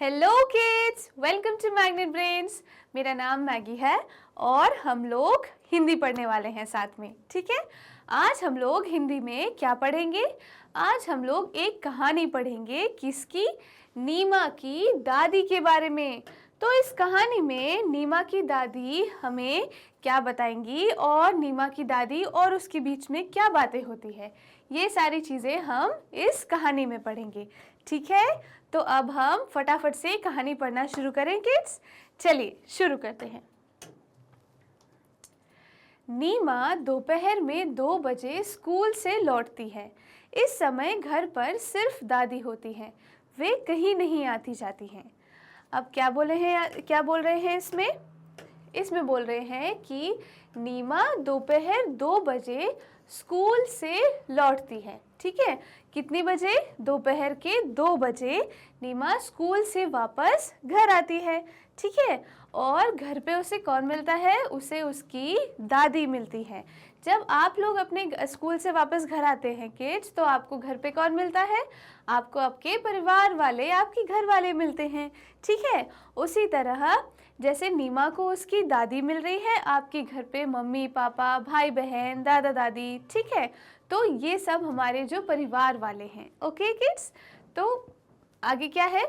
Hello kids, welcome to Magnet Brains. मेरा नाम Maggi है और हम लोग हिंदी पढ़ने वाले हैं साथ में। ठीक है, आज हम लोग हिंदी में क्या पढ़ेंगे? आज हम लोग एक कहानी पढ़ेंगे। किसकी? नीमा की दादी के बारे में। तो इस कहानी में नीमा की दादी हमें क्या बताएंगी और नीमा की दादी और उसके बीच में क्या बातें होती है, ये सारी चीज़ें हम इस कहानी में पढ़ेंगे। ठीक है, तो अब हम फटाफट से कहानी पढ़ना शुरू करें किड्स। चलिए शुरू करते हैं। नीमा दोपहर में 2 बजे स्कूल से लौटती है। इस समय घर पर सिर्फ दादी होती हैं, वे कहीं नहीं आती जाती हैं। अब क्या बोल रहे हैं इसमें बोल रहे हैं कि नीमा दोपहर 2 बजे स्कूल से लौटती है। ठीक है, कितनी बजे? दोपहर के 2 बजे नीमा स्कूल से वापस घर आती है। ठीक है, और घर पे उसे कौन मिलता है? उसे उसकी दादी मिलती है। जब आप लोग अपने स्कूल से वापस घर आते हैं किड्स, तो आपको घर पे कौन मिलता है? आपको आपके परिवार वाले, आपके घर वाले मिलते हैं। ठीक है, उसी तरह जैसे नीमा को उसकी दादी मिल रही है, आपके घर पे मम्मी पापा, भाई बहन, दादा दादी। ठीक है, तो ये सब हमारे जो परिवार वाले हैं। ओके किड्स, तो आगे क्या है?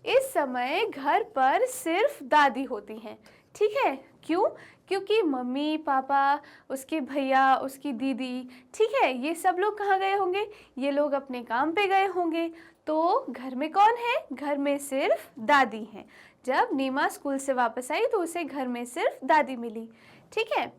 इस समय घर पर सिर्फ दादी होती हैं। ठीक है, क्यों? क्योंकि मम्मी पापा, उसके भैया, उसकी दीदी, ठीक है, ये सब लोग कहाँ गए होंगे? ये लोग अपने काम पे गए होंगे। तो घर में कौन है? घर में सिर्फ दादी हैं। जब नीमा स्कूल से वापस आई तो उसे घर में सिर्फ दादी मिली। ठीक है,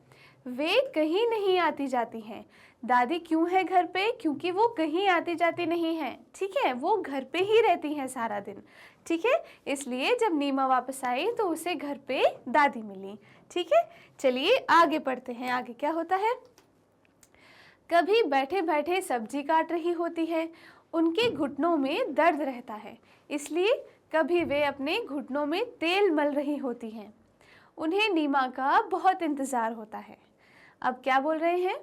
वे कहीं नहीं आती जाती हैं। दादी क्यों है घर पे? क्योंकि वो कहीं आती जाती नहीं है। ठीक है, वो घर पे ही रहती हैं सारा दिन। ठीक है, इसलिए जब नीमा वापस आई तो उसे घर पे दादी मिली। ठीक है, चलिए आगे पढ़ते हैं। आगे क्या होता है? कभी बैठे बैठे सब्जी काट रही होती है। उनके घुटनों में दर्द रहता है, इसलिए कभी वे अपने घुटनों में तेल मल रही होती हैं। उन्हें नीमा का बहुत इंतज़ार होता है। अब क्या बोल रहे हैं?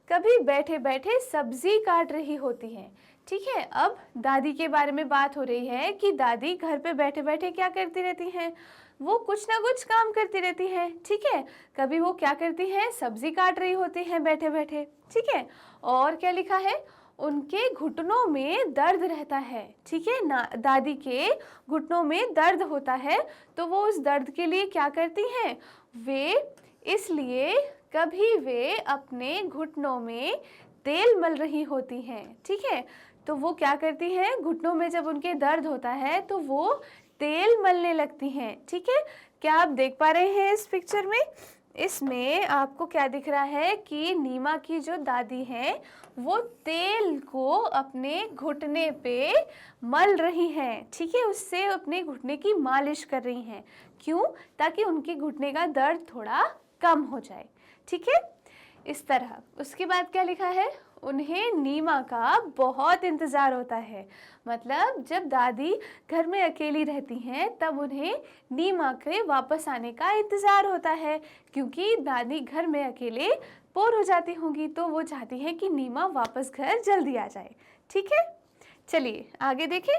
कभी बैठे बैठे सब्जी काट रही होती है। ठीक है, अब दादी के बारे में बात हो रही है कि दादी घर पे बैठे बैठे क्या करती रहती हैं? वो कुछ ना कुछ काम करती रहती हैं। ठीक है, कभी वो क्या करती हैं? सब्जी काट रही होती हैं बैठे बैठे। ठीक है, और क्या लिखा है? उनके घुटनों में दर्द रहता है। ठीक है ना, दादी के घुटनों में दर्द होता है, तो वो उस दर्द के लिए क्या करती हैं? इसलिए कभी वे अपने घुटनों में तेल मल रही होती हैं। ठीक है, तो वो क्या करती हैं? घुटनों में जब उनके दर्द होता है तो वो तेल मलने लगती हैं। ठीक है, क्या आप देख पा रहे हैं इस पिक्चर में? इसमें आपको क्या दिख रहा है कि नीमा की जो दादी हैं वो तेल को अपने घुटने पे मल रही हैं। ठीक है, उससे अपने घुटने की मालिश कर रही हैं। क्यों? ताकि उनके घुटने का दर्द थोड़ा कम हो जाए। ठीक है, इस तरह। उसके बाद क्या लिखा है? उन्हें नीमा का बहुत इंतज़ार होता है। मतलब जब दादी घर में अकेली रहती हैं तब उन्हें नीमा के वापस आने का इंतज़ार होता है, क्योंकि दादी घर में अकेले बोर हो जाती होंगी, तो वो चाहती हैं कि नीमा वापस घर जल्दी आ जाए। ठीक है, चलिए आगे देखें।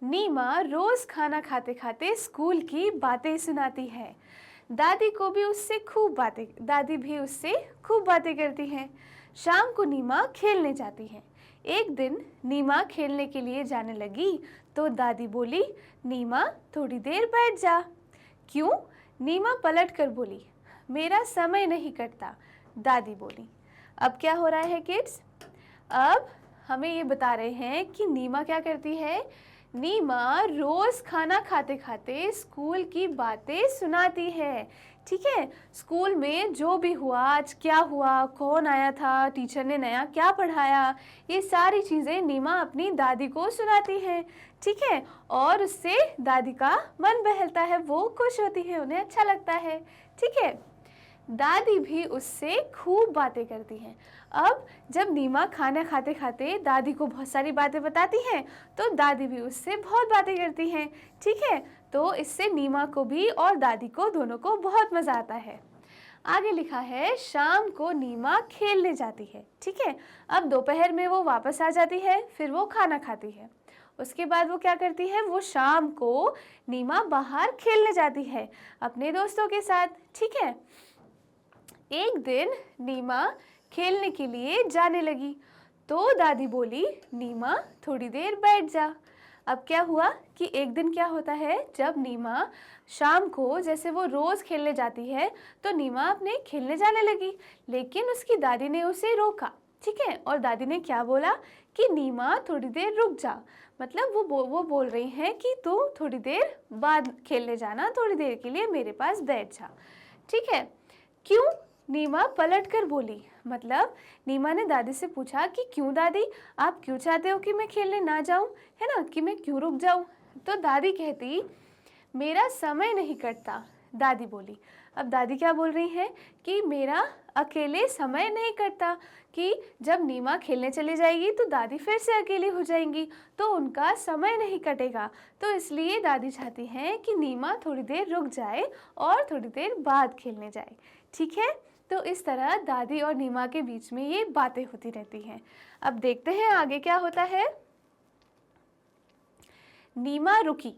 नीमा रोज़ खाना खाते खाते स्कूल की बातें सुनाती है। दादी भी उससे खूब बातें करती हैं। शाम को नीमा खेलने जाती है। एक दिन नीमा खेलने के लिए जाने लगी तो दादी बोली, नीमा थोड़ी देर बैठ जा। क्यों? नीमा पलट कर बोली, मेरा समय नहीं कटता, दादी बोली। अब क्या हो रहा है किड्स? अब हमें ये बता रहे हैं कि नीमा क्या करती है? नीमा रोज खाना खाते खाते स्कूल की बातें सुनाती है। ठीक है, स्कूल में जो भी हुआ, आज क्या हुआ, कौन आया था, टीचर ने नया क्या पढ़ाया, ये सारी चीज़ें नीमा अपनी दादी को सुनाती है। ठीक है, और उससे दादी का मन बहलता है, वो खुश होती है, उन्हें अच्छा लगता है। ठीक है, दादी भी उससे खूब बातें करती हैं। अब जब नीमा खाना खाते खाते दादी को बहुत सारी बातें बताती हैं तो दादी भी उससे बहुत बातें करती हैं। ठीक है, तो इससे नीमा को भी और दादी को दोनों को बहुत मज़ा आता है। आगे लिखा है, शाम को नीमा खेलने जाती है। ठीक है, अब दोपहर में वो वापस आ जाती है, फिर वो खाना खाती है उसके बाद वो क्या करती है, वो शाम को नीमा बाहर खेलने जाती है अपने दोस्तों के साथ। ठीक है, एक दिन नीमा खेलने के लिए जाने लगी तो दादी बोली, नीमा थोड़ी देर बैठ जा। अब क्या हुआ कि एक दिन क्या होता है, जब नीमा शाम को जैसे वो रोज़ खेलने जाती है तो नीमा अपने खेलने जाने लगी, लेकिन उसकी दादी ने उसे रोका। ठीक है, और दादी ने क्या बोला कि नीमा थोड़ी देर रुक जा, मतलब वो बोल रही हैं कि तू थोड़ी देर बाद खेलने जाना, थोड़ी देर के लिए मेरे पास बैठ जा। ठीक है, क्यों? नीमा पलट कर बोली, मतलब नीमा ने दादी से पूछा कि क्यों दादी, आप क्यों चाहते हो कि मैं खेलने ना जाऊं, है ना, कि मैं क्यों रुक जाऊं? तो दादी कहती, मेरा समय नहीं कटता। दादी बोली, अब दादी क्या बोल रही हैं कि मेरा अकेले समय नहीं कटता, कि जब नीमा खेलने चली जाएगी तो दादी फिर से अकेली हो जाएंगी तो उनका समय नहीं कटेगा, तो इसलिए दादी चाहती हैं कि नीमा थोड़ी देर रुक जाए और थोड़ी देर बाद खेलने जाए। ठीक है, तो इस तरह दादी और नीमा के बीच में ये बातें होती रहती हैं। अब देखते हैं आगे क्या होता है। नीमा रुकी,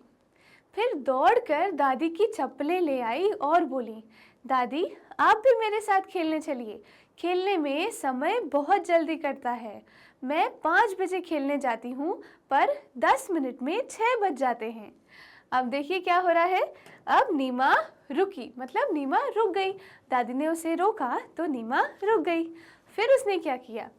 फिर दौड़कर दादी की चप्पलें ले आई और बोली, दादी आप भी मेरे साथ खेलने चलिए, खेलने में समय बहुत जल्दी कटता है। मैं 5 बजे खेलने जाती हूँ पर 10 मिनट में 6 बज जाते हैं। अब देखिए क्या हो रहा है, अब नीमा रुकी, मतलब नीमा रुक गई, दादी ने उसे रोका तो नीमा रुक गई। फिर उसने क्या किया,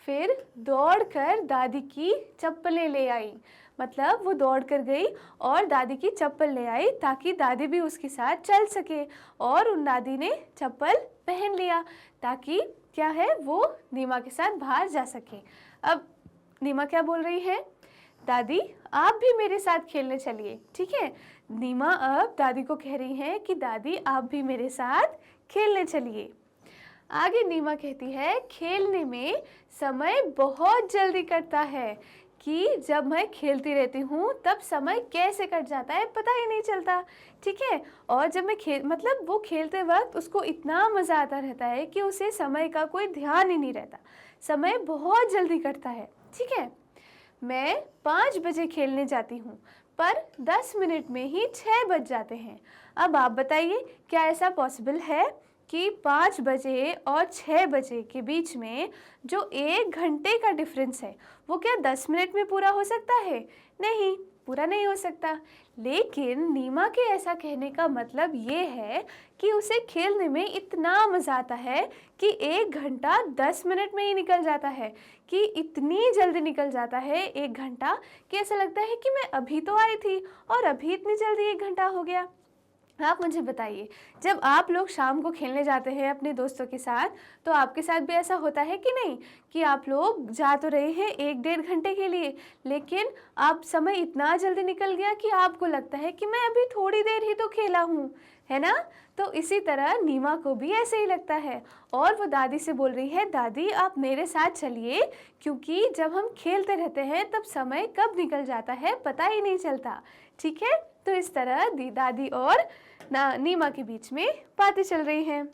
फिर दौड़कर दादी की चप्पलें ले आई, मतलब वो दौड़ कर गई और दादी की चप्पल ले आई ताकि दादी भी उसके साथ चल सके, और उन दादी ने चप्पल पहन लिया ताकि क्या है, वो नीमा के साथ बाहर जा सके। अब नीमा क्या बोल रही है, दादी आप भी मेरे साथ खेलने चलिए। ठीक है, नीमा अब दादी को कह रही है कि दादी आप भी मेरे साथ खेलने चलिए। आगे नीमा कहती है, खेलने में समय बहुत जल्दी कटता है, कि जब मैं खेलती रहती हूँ तब समय कैसे कट जाता है पता ही नहीं चलता। ठीक है, और जब मैं मतलब वो खेलते वक्त उसको इतना मज़ा आता रहता है कि उसे समय का कोई ध्यान ही नहीं रहता, समय बहुत जल्दी कटता है। ठीक है, मैं 5 बजे खेलने जाती हूँ पर 10 मिनट में ही 6 बज जाते हैं। अब आप बताइए, क्या ऐसा पॉसिबल है कि 5 बजे और 6 बजे के बीच में जो 1 घंटे का डिफरेंस है वो क्या 10 मिनट में पूरा हो सकता है? नहीं, पूरा नहीं हो सकता। लेकिन नीमा के ऐसा कहने का मतलब ये है कि उसे खेलने में इतना मज़ा आता है कि 1 घंटा 10 मिनट में ही निकल जाता है, कि इतनी जल्दी निकल जाता है 1 घंटा कि ऐसा लगता है कि मैं अभी तो आई थी और अभी इतनी जल्दी 1 घंटा हो गया। आप मुझे बताइए, जब आप लोग शाम को खेलने जाते हैं अपने दोस्तों के साथ तो आपके साथ भी ऐसा होता है कि नहीं, कि आप लोग जा तो रहे हैं 1-1.5 घंटे के लिए, लेकिन आप समय इतना जल्दी निकल गया कि आपको लगता है कि मैं अभी थोड़ी देर ही तो खेला हूँ, है ना? तो इसी तरह नीमा को भी ऐसे ही लगता है और वो दादी से बोल रही है, दादी आप मेरे साथ चलिए, क्योंकि जब हम खेलते रहते हैं तब समय कब निकल जाता है पता ही नहीं चलता। ठीक है, तो इस तरह दादी और नीमा के बीच में बातें चल रही हैं।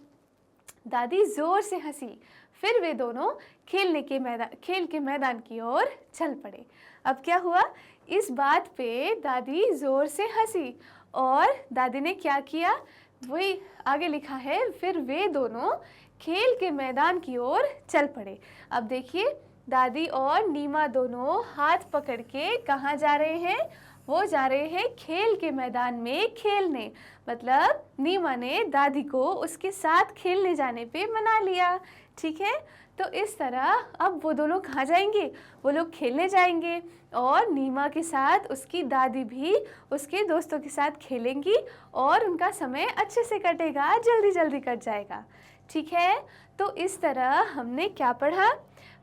दादी जोर से हंसी, फिर वे दोनों खेल के मैदान की ओर चल पड़े। अब क्या हुआ, इस बात पे दादी जोर से हंसी और दादी ने क्या किया, वही आगे लिखा है, फिर वे दोनों खेल के मैदान की ओर चल पड़े। अब देखिए, दादी और नीमा दोनों हाथ पकड़ के कहाँ जा रहे हैं, वो जा रहे हैं खेल के मैदान में खेलने, मतलब नीमा ने दादी को उसके साथ खेलने जाने पे मना लिया। ठीक है, तो इस तरह अब वो दोनों कहाँ जाएंगे, वो लोग खेलने जाएंगे और नीमा के साथ उसकी दादी भी उसके दोस्तों के साथ खेलेंगी और उनका समय अच्छे से कटेगा, जल्दी जल्दी कट जाएगा। ठीक है, तो इस तरह हमने क्या पढ़ा,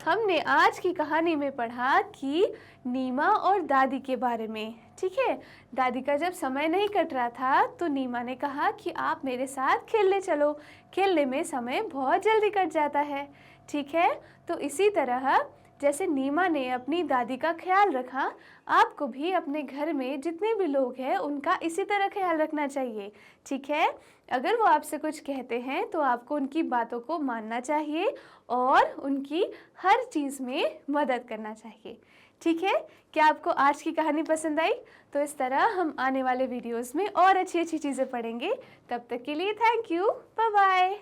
हमने आज की कहानी में पढ़ा कि नीमा और दादी के बारे में। ठीक है, दादी का जब समय नहीं कट रहा था तो नीमा ने कहा कि आप मेरे साथ खेलने चलो, खेलने में समय बहुत जल्दी कट जाता है। ठीक है, तो इसी तरह जैसे नीमा ने अपनी दादी का ख्याल रखा, आपको भी अपने घर में जितने भी लोग हैं उनका इसी तरह ख्याल रखना चाहिए। ठीक है, अगर वो आपसे कुछ कहते हैं तो आपको उनकी बातों को मानना चाहिए और उनकी हर चीज़ में मदद करना चाहिए। ठीक है, क्या आपको आज की कहानी पसंद आई? तो इस तरह हम आने वाले वीडियोस में और अच्छी अच्छी चीज़ें पढ़ेंगे। तब तक के लिए थैंक यू, बाय बाय।